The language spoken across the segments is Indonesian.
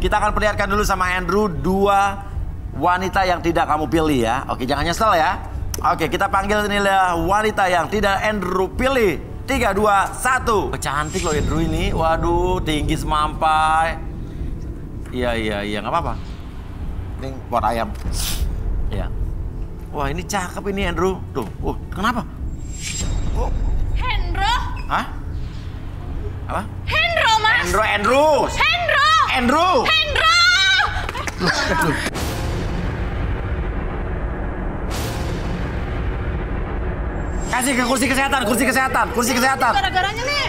Kita akan perlihatkan dulu sama Andrew 2 wanita yang tidak kamu pilih ya. Oke, jangan nyesel ya. Oke, kita panggil inilah wanita yang tidak Andrew pilih. 3, 2, 1. Cantik loh Andrew ini. Waduh, tinggi semampai. Iya, nggak apa-apa. Ini pot ayam. Iya. Wah, ini cakep ini Andrew. Tuh, kenapa? Oh. Hendro? Hah? Apa? Hendro, Mas. Andrew. Kasih ke kursi kesehatan. Gara-garanya nih.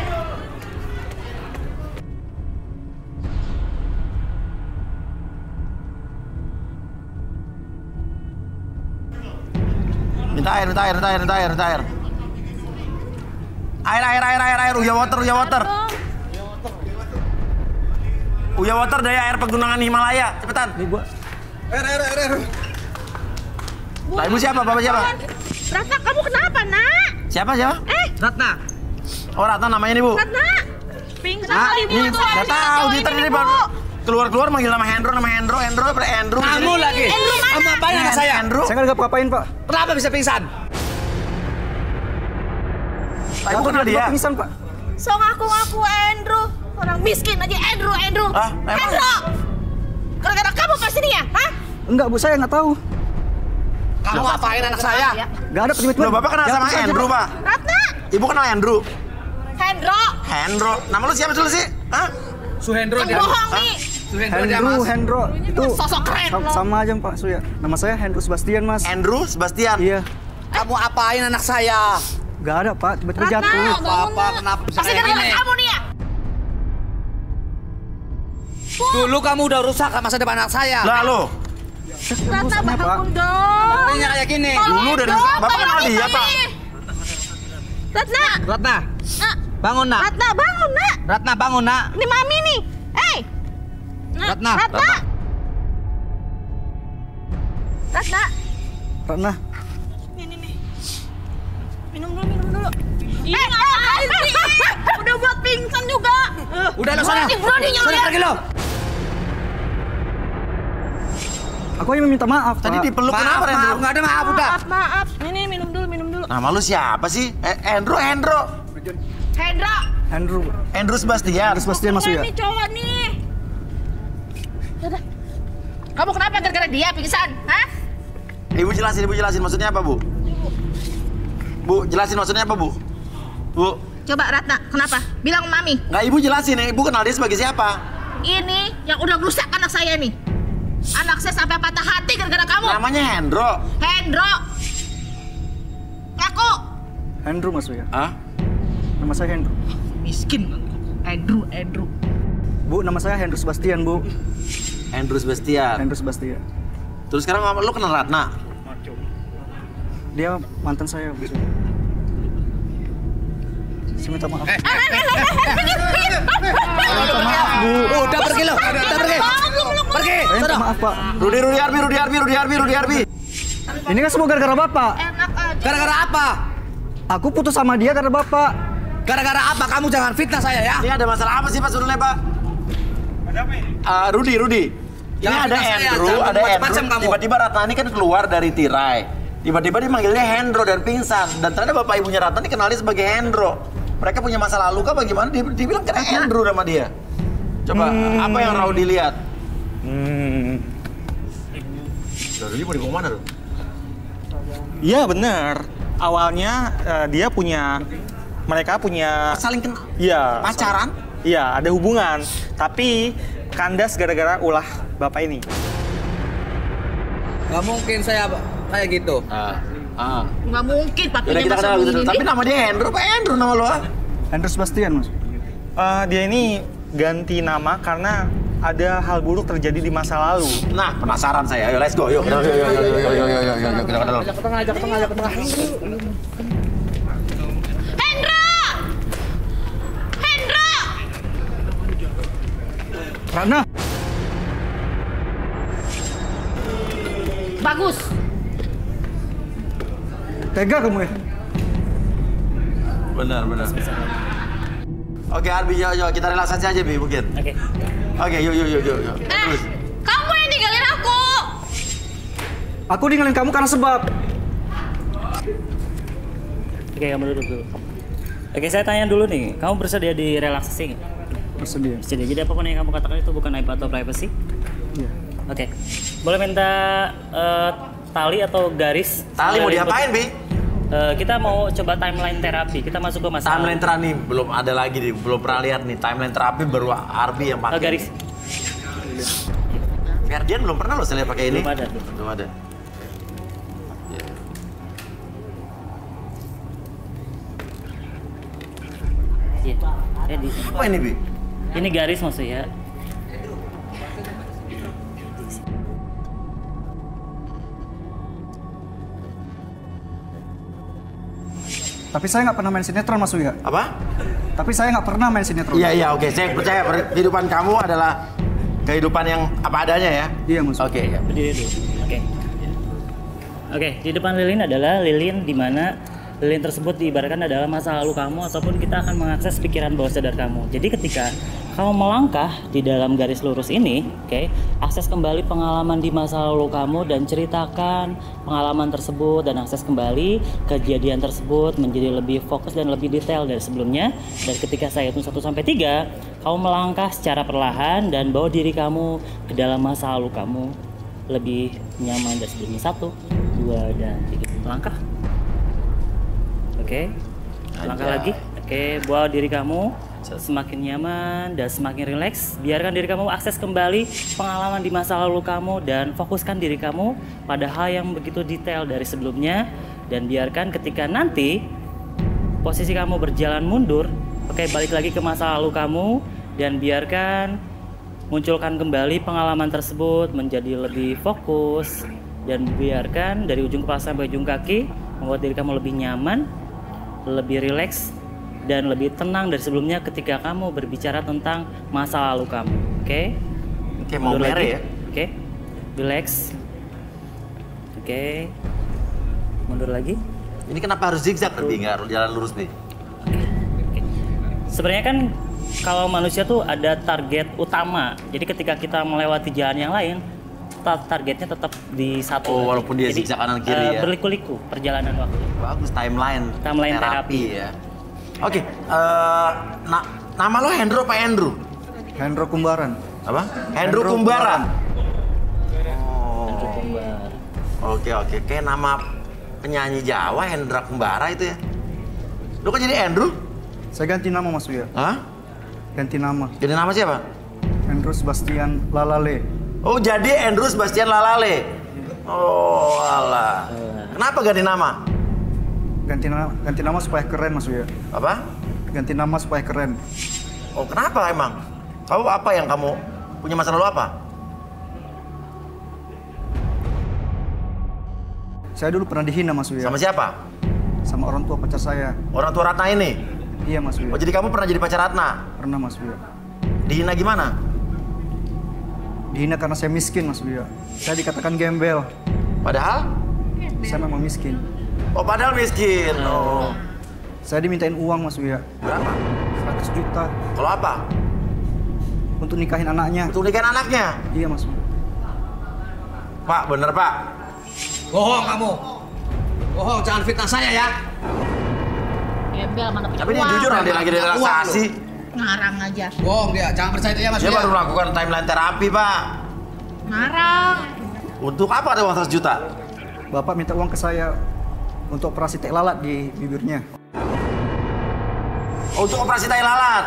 Minta air. Air. Uya water. Uya water dari air pegunungan Himalaya. Cepetan. Ini gua. Air. Nah, ibu siapa? Bapak siapa? Ratna, kamu kenapa, Nak? Siapa? Ratna. Oh, Ratna namanya nih, Bu. Ratna. Pingsan kali, Bu. Ini nggak tahu, dia tadi baru keluar manggil nama Hendro. Kamu lagi. Kamu apain anak saya? Hendro. Saya nggak ngapain, Pak. Kenapa bisa pingsan? Tapi bukan dia. Pingsan, Pak. So ngaku-ngaku Andrew. Orang miskin aja Andrew. Ah, emang? Hendro. Gara-gara kamu pasti nih ya? Hah? Enggak, Bu, saya nggak tahu. Kamu ngapain anak saya? Nggak ada tiba-tiba. Loh, Bapak kenal sama Andrew, Pak? Ratna. Ibu kenal Andrew? Hendro. Nama lu siapa dulu sih? Hah? Suhendro Yang bohong nih. Hendro. Itu Sosok keren loh. sama aja, Pak Suya. Nama saya Hendro Sebastian, Mas. Andrew Sebastian. Iya. Kamu apain anak saya? Nggak ada, Pak. Tiba-tiba Ratna, jatuh. Apa kenapa bisa Pasti kayak gara-gara gini? kamu nih ya? Dulu kamu udah rusak masa depan anak saya. Lah lo. Ratna, Sama, Pak. bangun dong. Sepertinya kayak gini. Dulu dari Bapak kenal dia, Pak. Ratna. Ratna, Nak. bangun nak. Ratna, bangun, Nak. Ratna bangun nak. Ini Mami nih. Ratna. Ratna. Ratna. Nih. Minum dulu. Ini ngapain sih? Udah buat pingsan juga. Udah lo sana. Berani Sana nyampe. pergi lo. Aku yang minta maaf, Tadi Pak. dipeluk kenapa, Maaf, Andrew? nggak ada maaf udah. Maaf. Nih, minum dulu. Nama lu siapa sih? Andrew. Hendro. Andrew Sebastian. Sebastian, Mas Suya. Ini cowok nih. Yaudah. Kamu kenapa gara-gara dia pingsan? Hah? Ibu jelasin maksudnya apa, Bu? Bu, jelasin maksudnya apa, Bu? Bu. Coba Ratna, kenapa? Bilang Mami. Nggak, Ibu jelasin ya. Ibu kenal dia sebagai siapa? Ini yang udah rusak anak saya nih. Anak saya sampai patah hati gara-gara kamu. Namanya Hendro. Hendro. Ngaku. Hendro, Mas Suya. Hah? Nama saya Hendro. Miskin. Andrew. Bu, nama saya Hendro Sebastian, Bu. Andrew Sebastian. Hendro Sebastian. Terus sekarang lu kenal Ratna? Dia mantan saya, Bu. Saya minta maaf. Udah pergi lo. Pergi. Saya minta maaf, Pak. Rudi Arbi. Ini kan semua gara-gara Bapak. Enak aja. Gara-gara apa? Aku putus sama dia karena Bapak. Gara-gara apa? Kamu jangan fitnah saya ya. Ini ada masalah apa sih, Pak sebetulnya, Pak? Ada apa ini? Rudi. Ini Jangan ada fitnah saya, Andrew, jangan ada macam-macam Andrew. kamu. Tiba-tiba Ratna ini kan keluar dari tirai. Tiba-tiba dia manggilnya Hendro dan pingsan. Dan ternyata bapak ibunya Ratna ini kenalnya sebagai Hendro. Mereka punya masa lalu kah bagaimana? Dibilang kena Andrew sama dia. Coba, apa yang Raudi lihat? Rudi mau dibawa mana, tuh? Iya benar. Awalnya mereka punya Saling kenal? iya Pacaran? Iya, ada hubungan. Tapi kandas gara-gara ulah bapak ini. Gak mungkin saya kayak gitu. Nggak mungkin Yaudah papinya kita masa kenal gitu. begini. Tapi nama dia Hendro, Pak Hendro nama lo. Hendro Sebastian, Mas. Dia ini ganti nama karena ada hal buruk terjadi di masa lalu. Nah, penasaran saya. Ayo, let's go. Yuk. Yuk. Kita kenal. Ajak ke tengah. Hendro! Ratna. Bagus. Tega kamu ya? Benar. Oke, Arbi, yuk kita relaksasi aja, Bi, mungkin. Oke. Oke, yuk. Terus. Kamu yang ninggalin aku. Aku ninggalin kamu karena sebab. Oke, kamu duduk dulu. Oke, saya tanya dulu nih, kamu bersedia direlaksasi nggak? Bersedia. Bersedia. Jadi apapun yang kamu katakan itu bukan aib atau privacy? Iya. Oke. Boleh minta tali atau garis? Tali mau dari diapain, Bi? Kita mau coba timeline terapi. Kita masuk ke masalah. Timeline terapi belum ada lagi nih, belum pernah lihat nih. Timeline terapi baru Arbi yang pakai. Garis. Ferdian belum pernah loh saya lihat pakai ini. Belum ada. Belum ada. Iya. Di sini. Apa ini, Bi? Ini garis maksudnya. Tapi saya nggak pernah main sinetron Mas Uya. Apa? Tapi saya nggak pernah main sinetron. Iya, oke. Saya percaya kehidupan kamu adalah kehidupan yang apa adanya ya. Iya Mas. Oke, ya. Berdiri dulu. Oke, di depan lilin adalah lilin di mana lilin tersebut diibaratkan adalah masa lalu kamu ataupun kita akan mengakses pikiran bawah sadar kamu. Jadi ketika kamu melangkah di dalam garis lurus ini, oke, akses kembali pengalaman di masa lalu kamu dan ceritakan pengalaman tersebut dan akses kembali kejadian tersebut menjadi lebih fokus dan lebih detail dari sebelumnya. Dan ketika saya hitung 1 sampai 3, kamu melangkah secara perlahan dan bawa diri kamu ke dalam masa lalu kamu lebih nyaman dari sebelumnya. 1, 2, dan 3. Langkah. Oke. Langkah lagi. Oke, bawa diri kamu semakin nyaman dan semakin rileks. Biarkan diri kamu akses kembali pengalaman di masa lalu kamu dan fokuskan diri kamu pada hal yang begitu detail dari sebelumnya. Dan biarkan ketika nanti posisi kamu berjalan mundur, oke, balik lagi ke masa lalu kamu dan biarkan munculkan kembali pengalaman tersebut menjadi lebih fokus dan biarkan dari ujung kepala sampai ujung kaki membuat diri kamu lebih nyaman, lebih rileks dan lebih tenang dari sebelumnya ketika kamu berbicara tentang masa lalu kamu. Oke? Oke, mau Mundur merah lagi. ya? Oke. Relax. Oke. Mundur lagi. Ini kenapa harus zigzag lebih nggak jalan lurus nih? Oke. Sebenarnya kan kalau manusia tuh ada target utama. Jadi ketika kita melewati jalan yang lain, targetnya tetap di satu. Oh, walaupun dia Jadi, zigzag kanan kiri ya. Berliku-liku perjalanan waktu. Bagus, timeline Terapi. ya. Oke, nama lo Hendro apa Andrew? Hendro Kumbaran. Apa? Hendro Kumbaran. Hendro Kumbar. Oke. Kayak nama penyanyi Jawa Hendra Kumbara itu ya. Lo kok jadi Andrew? Saya ganti nama Mas Uya. Hah? Ganti nama. Jadi nama siapa? Hendro Sebastian Lalale. Oh, jadi Andrew Sebastian Lalale. Oh, alah. Kenapa ganti nama? Ganti nama supaya keren Mas Uya. Apa? Ganti nama supaya keren. Oh, kenapa emang? Kamu apa yang kamu punya masa lalu apa? Saya dulu pernah dihina Mas Uya. Sama siapa? Sama orang tua pacar saya. Orang tua Ratna ini? Iya Mas Uya. Oh, jadi kamu pernah jadi pacar Ratna? Pernah Mas Uya. Dihina gimana? Dihina karena saya miskin Mas Uya. Saya dikatakan gembel. Padahal? Saya memang miskin. Oh, padahal miskin. Oh. Saya dimintain uang Mas Uya. Berapa? 100 juta. Kalau apa? Untuk nikahin anaknya. Untuk nikahin anaknya? Iya Mas Uya. Pak, bener Pak? Bohong kamu. Bohong, jangan fitnah saya ya. Gembel mana punya Tapi dia uang. jujur dia lagi di relaksasi. Ngarang aja. Bohong dia, jangan percaya dia Mas Dia Uya. baru melakukan timeline terapi, Pak. Ngarang. Untuk apa ada uang 100 juta? Bapak minta uang ke saya untuk operasi tek lalat di bibirnya. Oh, untuk operasi tai lalat.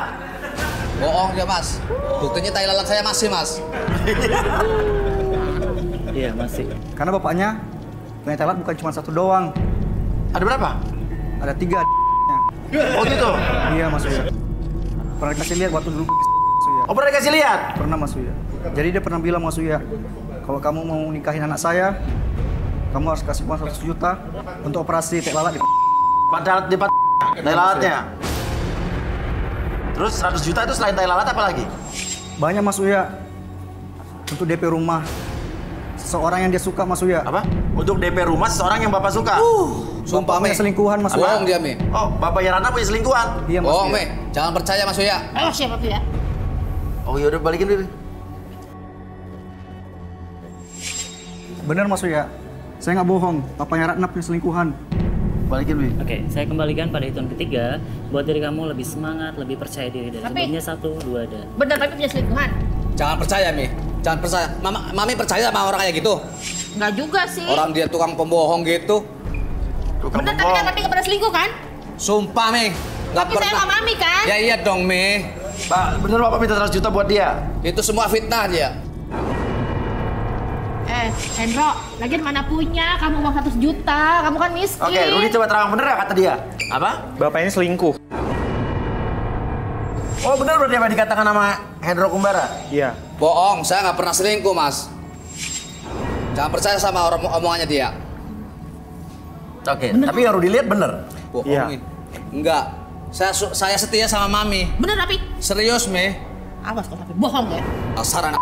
Bohong dia Mas. Buktinya tai lalat saya masih Mas. Iya, masih. Karena bapaknya punya tek lalat bukan cuma 1 doang. Ada berapa? Ada 3. Oh gitu? Iya Mas Uya. Pernah dikasih lihat waktu dulu Mas Uya. Oh, pernah dikasih lihat? Pernah Mas Uya. Jadi dia pernah bilang Mas Uya, kalau kamu mau nikahin anak saya, kamu harus kasih uang 100 juta untuk operasi tek lalat di Padahal di tai lalatnya. Terus 100 juta itu selain tai lalat apa lagi? Banyak Mas Uya. Untuk DP rumah seseorang yang dia suka Mas Uya. Apa? Untuk DP rumah seseorang yang Bapak suka? Sumpah Punya Me. selingkuhan Mas Uya. Bohong dia Me. Oh, Bapaknya Ratna punya selingkuhan? Iya Mas Bohong Uya. Me. Jangan percaya Mas Uya. Ayo siapa tuh ya? Oh, yaudah balikin dulu. Bener Mas Uya. Saya nggak bohong. Papanya Ratna punya selingkuhan. Balikin, Wi. Oke, saya kembalikan pada hitungan ketiga. Buat diri kamu lebih semangat, lebih percaya diri dari Tapi- sebelumnya. 1, 2, dan. Bener tapi punya selingkuhan? Jangan percaya, Mi. Jangan percaya. Mami percaya sama orang kayak gitu? Enggak juga sih. Orang dia tukang pembohong gitu. Tukang Bener tapi kan bohong. tapi nggak pernah selingkuh kan? Sumpah, Mi. Nggak Tapi saya sama Mami kan? Ya iya dong, Mi. Pak, bener Bapak minta 100 juta buat dia? Itu semua fitnah dia. Hendro, lagian mana punya? Kamu uang 100 juta, kamu kan miskin. Oke, Rudi coba terang bener ya kata dia. Apa? Bapak ini selingkuh. Oh bener berarti apa yang dikatakan sama Hendro Kumbara? Iya. Bohong, saya nggak pernah selingkuh, Mas. Jangan percaya sama orang omongannya dia. Oke, tapi yang Rudi lihat bener. Bohongin. Enggak. Saya setia sama Mami. Bener tapi Serius, Mi. awas kalau tapi bohong ya. Dasar anak.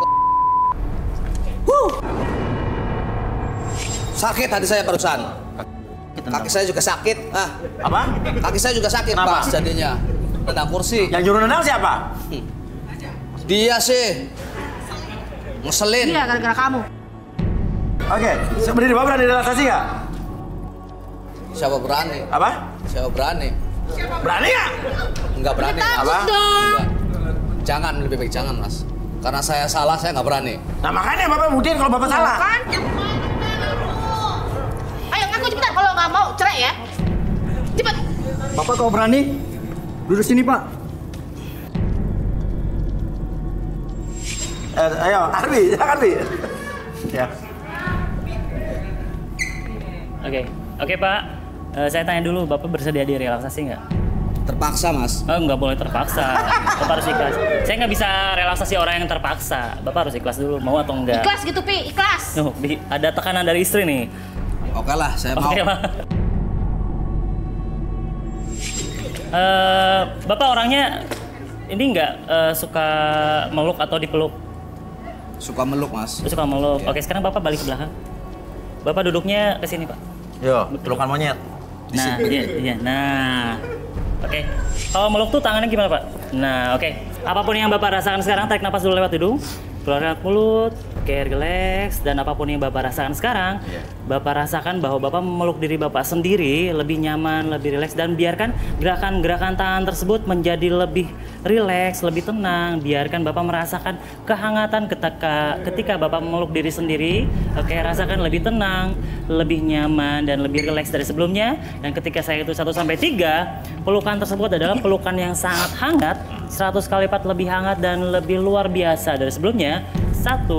Sakit hati saya barusan. Kaki saya juga sakit. Ah, Apa? kaki saya juga sakit, Kenapa? Pak, jadinya. Nendang kursi. Yang nyuruh nendang siapa? Dia sih. Ngeselin. Iya gara-gara kamu. Oke, sebenarnya Bapak berani relaksasi nggak? Siapa berani? Apa? Siapa berani? Berani nggak? Enggak berani. Mas. Apa? Enggak. Jangan, lebih baik jangan, Mas. Karena saya salah, saya nggak berani. Nah makanya Bapak buktiin kalau Bapak salah. Kan? Ayo ngaku cepetan kalau nggak mau cerai ya. Cepet. Bapak kalau berani, duduk sini Pak. Ayo, Arbi, silakan Arbi. Ya. Oke Pak. Saya tanya dulu, Bapak bersedia direlaksasi nggak? Terpaksa, Mas. Nggak boleh terpaksa. Bapak harus ikhlas. Saya nggak bisa relaksasi orang yang terpaksa. Bapak harus ikhlas dulu, mau atau enggak? Ikhlas gitu Pi, ikhlas. Ada tekanan dari istri nih. Oke lah, saya mau. Oke lah. Bapak orangnya ini nggak suka meluk atau dipeluk? Suka meluk, Mas. Suka meluk. Iya. Oke, sekarang Bapak balik ke belakang. Bapak duduknya ke sini, Pak. Yo, pelukan monyet. Nah, iya. Nah. Oke. Kalau meluk tuh tangannya gimana, Pak? Nah, oke. Apapun yang Bapak rasakan sekarang, tarik napas dulu lewat hidung. Keluarkan mulut. Oke, relax. Dan apapun yang Bapak rasakan sekarang, Bapak rasakan bahwa Bapak memeluk diri Bapak sendiri lebih nyaman, lebih rileks, dan biarkan gerakan-gerakan tangan tersebut menjadi lebih rileks, lebih tenang. Biarkan Bapak merasakan kehangatan ketika Bapak memeluk diri sendiri. Oke, rasakan lebih tenang, lebih nyaman, dan lebih rileks dari sebelumnya. Dan ketika saya hitung 1 sampai 3, pelukan tersebut adalah pelukan yang sangat hangat, 100 kali lipat lebih hangat dan lebih luar biasa dari sebelumnya. 1,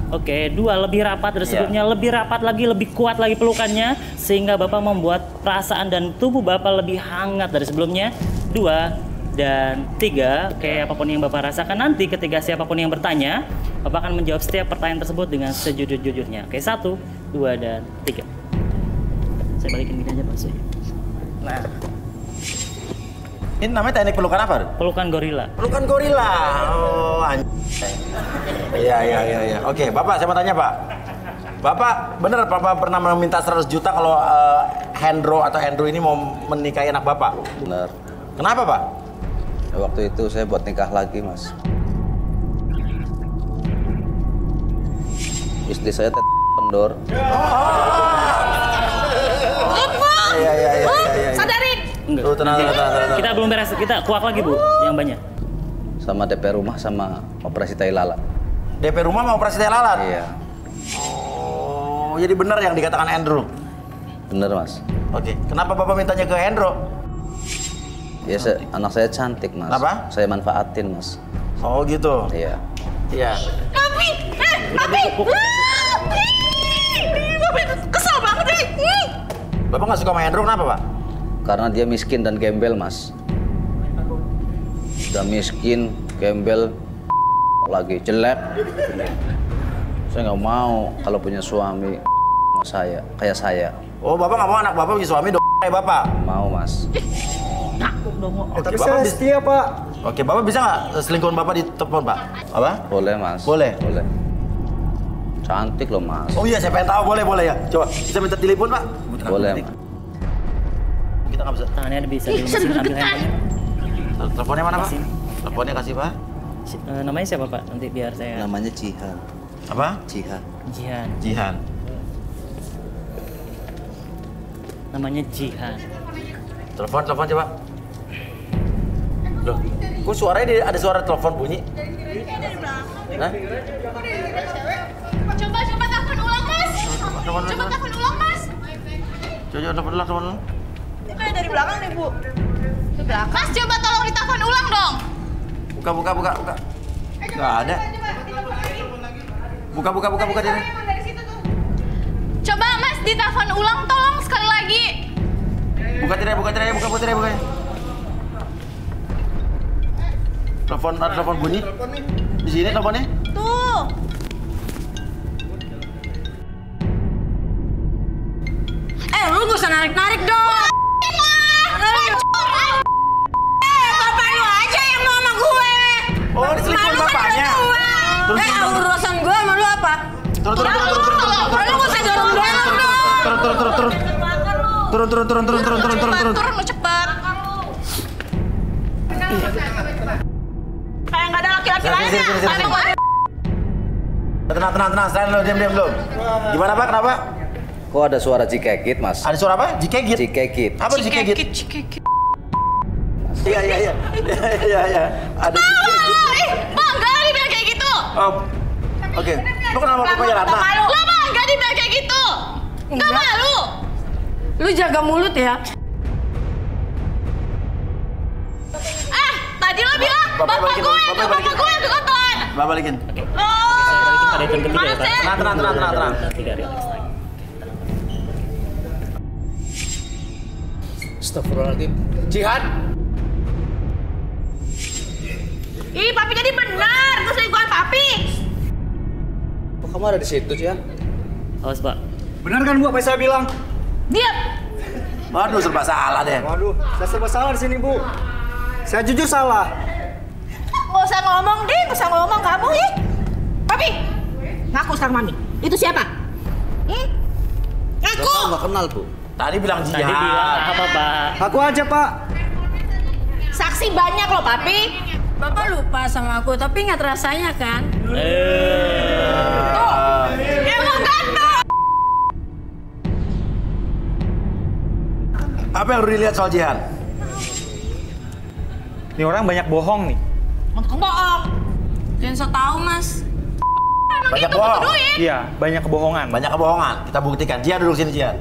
oke, 2, lebih rapat dari sebelumnya, lebih rapat lagi, lebih kuat lagi pelukannya, sehingga Bapak membuat perasaan dan tubuh Bapak lebih hangat dari sebelumnya. 2 dan 3, oke, apapun yang Bapak rasakan nanti ketika siapapun yang bertanya, Bapak akan menjawab setiap pertanyaan tersebut dengan sejujur-jujurnya. Oke, 1, 2, dan 3. Saya balikin gini aja, Pak. Nah. Ini namanya teknik pelukan apa? Pelukan gorila. Pelukan gorila. Oh, anjay. Iya. Oke, Bapak saya mau tanya, Pak. Bapak, bener Bapak pernah meminta 100 juta kalau Hendro atau Hendro ini mau menikahi anak Bapak? Benar. Kenapa, Pak? Waktu itu saya buat nikah lagi, Mas. Istri saya kendor. Iya. Sadarin. Enggak. Tuh, tenang. Kita belum beres, kita kuak lagi, Bu, yang banyak. Sama DP rumah sama operasi tai lalat. DP rumah mau operasi tai lalat? Iya. Oh, jadi benar yang dikatakan Hendro? Bener, Mas. Oke, kenapa Bapak mintanya ke Hendro? Ya, anak saya cantik, Mas. Kenapa? Saya manfaatin, Mas. Oh gitu? Iya. Iya. Papi, Papi. Papi, kesel banget nih. Bapak nggak suka sama Hendro, kenapa, Pak? Karena dia miskin dan gembel, Mas. Udah miskin, gembel, lagi jelek. Saya nggak mau kalau punya suami kayak saya. Oh, Bapak nggak mau anak Bapak punya suami kayak Bapak? Mau, Mas. Oke, Tapi Bapak saya bisa. setia Pak. Oke, Bapak bisa nggak selingkuhan Bapak di telepon, Pak? Apa? Boleh, Mas. Boleh? Boleh. Cantik loh, Mas. Oh iya, saya pengen tahu. Boleh ya. Coba, bisa minta telepon, Pak? Boleh, Mas. Kita nggak bisa. Tangannya bisa Ih, dilemesin, ambil sergeregetan. handphonenya. Teleponnya mana, Pak? Kasih. Teleponnya kasih, Pak. Namanya siapa, Pak? Nanti biar saya... Namanya Cihan. Apa? Cihan. Jihan. Jihan. Namanya Jihan. Telepon coba. Loh, kok suaranya ada suara telepon bunyi? Hah? Coba telepon ulang, Mas. Telepon Coba telepon ulang, Mas. Coba telepon ulang. Kayak dari belakang nih, Bu. Di belakang. Mas, coba tolong ditelepon ulang dong. Buka. Nggak ada. Buka dia. Coba Mas ditelepon ulang tolong sekali lagi. Buka tirai. Telepon bunyi. Di sini teleponnya. Tuh. Lu gak usah narik-narik dong. Bapak lu aja yang mau sama gue. Oh, diselingkuhin bapaknya. Urusan gue sama lu apa? Turun. Lu gak usah dorong-dorong dong. Turun. Turun lu cepet. Kayak nggak ada laki-laki lainnya. Tenang. Saya lo diam dulu. Gimana Pak? Kenapa? Kok ada suara cikekit, Mas? Ada suara apa? Jikegit. Cikekit. Apa jikegit? Cikekit. Iya. Ada jikegit. Bangga dibilang kayak gitu. Oh. Oke. Lu kenapa bapaknya Ratna? Lo bangga dibilang kayak gitu. Nggak malu. Lu jaga mulut ya. Tadi lo bilang bapak gue yang kekotoran. Bapak balikin. Pada hitung ketiga ya, Pak. Tenang. Tiga, relax lagi. Astagfirullahaladzim. Jihan. Ih, papi jadi benar. Terus selingkuhan papi. Kok kamu ada di situ, Cihan? Awas, Pak. Benar kan Bu apa yang saya bilang? Diam. Waduh, serba salah deh. Waduh, saya serba salah di sini Bu. Saya jujur salah. Nggak usah ngomong deh, nggak usah ngomong kamu ya. Papi, ngaku sekarang mami. Itu siapa? Ngaku. Bapak nggak kenal, Bu. Tadi bilang Tadi Jihan. bilang apa, Pak? Aku aja Pak. Saksi banyak loh papi. Bapak lupa sama aku, tapi ingat rasanya kan? Emang ganteng. Apa yang lu lihat soal Jihan? Ini orang banyak bohong nih. Untuk bohong. Jangan so tau, Mas. Banyak bohong. Iya, banyak kebohongan. Banyak kebohongan. Kita buktikan. Jihan duduk sini, Jihan.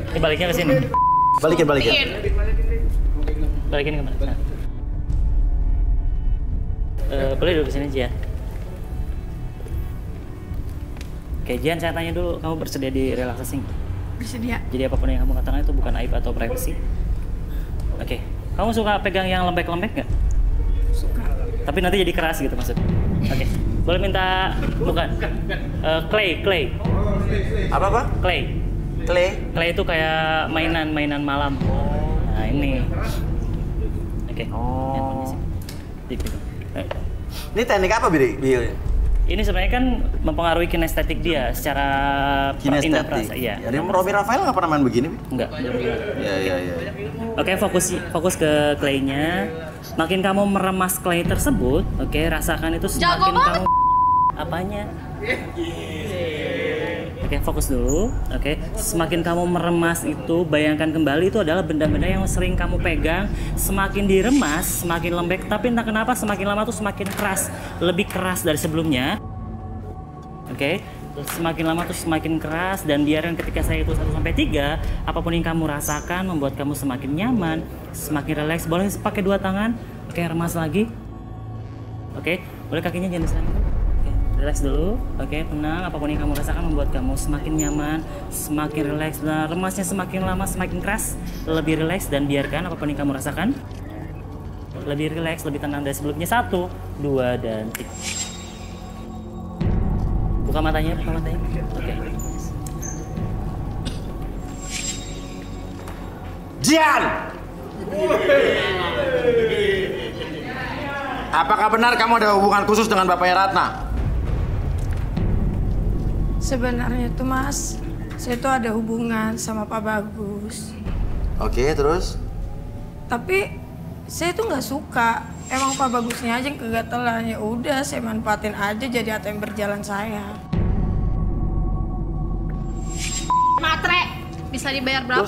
Ini baliknya ke sini. Balikin. Balikin kemana? Nah. Boleh duduk ke sini, Jihan. Oke, Jihan, saya tanya dulu, kamu bersedia di relaxing? Bersedia. Jadi apapun yang kamu katakan itu bukan aib atau privacy. Oke, kamu suka pegang yang lembek-lembek nggak? Suka. Tapi nanti jadi keras gitu maksudnya. Oke, boleh minta bukan clay. Apa? Clay itu kayak mainan malam. Nah ini. Oke. handphonenya sini. Gitu. Ini teknik apa, Bi? Ini sebenarnya kan mempengaruhi kinestetik dia secara indera perasa. Iya. Jadi Robi Rafael nggak pernah main begini, Bi? Enggak. Iya. Oke, fokus ke clay-nya. Makin kamu meremas clay tersebut, oke, rasakan itu semakin kamu apanya? Oke, fokus dulu. Oke, semakin kamu meremas itu, bayangkan kembali itu adalah benda-benda yang sering kamu pegang. Semakin diremas, semakin lembek. Tapi entah kenapa semakin lama tuh semakin keras, lebih keras dari sebelumnya. Oke, semakin lama tuh semakin keras dan biarkan ketika saya itu 1-3, apapun yang kamu rasakan membuat kamu semakin nyaman, semakin rileks. Boleh pakai 2 tangan. Oke, remas lagi. Oke, boleh kakinya jangan diserang. Relax dulu, oke, tenang. Apapun yang kamu rasakan membuat kamu semakin nyaman, semakin rileks. Dan remasnya semakin lama semakin keras, lebih rileks. Dan biarkan apapun yang kamu rasakan lebih rileks, lebih tenang dari sebelumnya. 1, 2, dan 3. Buka matanya. Oke. Jihan! Apakah benar kamu ada hubungan khusus dengan bapaknya Ratna? Sebenarnya tuh Mas, saya tuh ada hubungan sama Pak Bagus. Oke, terus? Tapi saya tuh nggak suka. Emang Pak Bagusnya aja yang kegatelan. Ya udah, saya manfaatin aja jadi ATM berjalan saya. Matre, Bisa dibayar berapa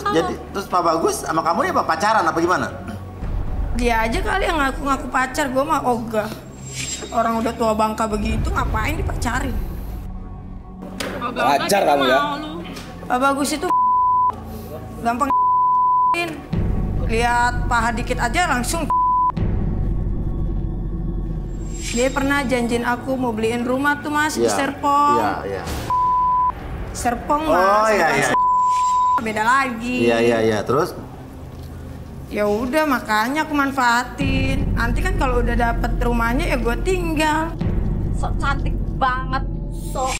Terus Pak Bagus sama kamu nih apa pacaran apa gimana? Dia aja kali yang ngaku-ngaku pacar, gue mah ogah. Orang udah tua bangka begitu, ngapain dipacarin? Pacar kamu ya? Pak Bagus itu gampang lihat paha dikit aja langsung. Dia pernah janjiin aku mau beliin rumah tuh Mas di Serpong. Iya. Serpong Mas. Oh iya. Beda lagi. Iya. Terus? Ya udah makanya aku manfaatin. Nanti kan kalau udah dapet rumahnya ya gue tinggal. Sok cantik banget, sok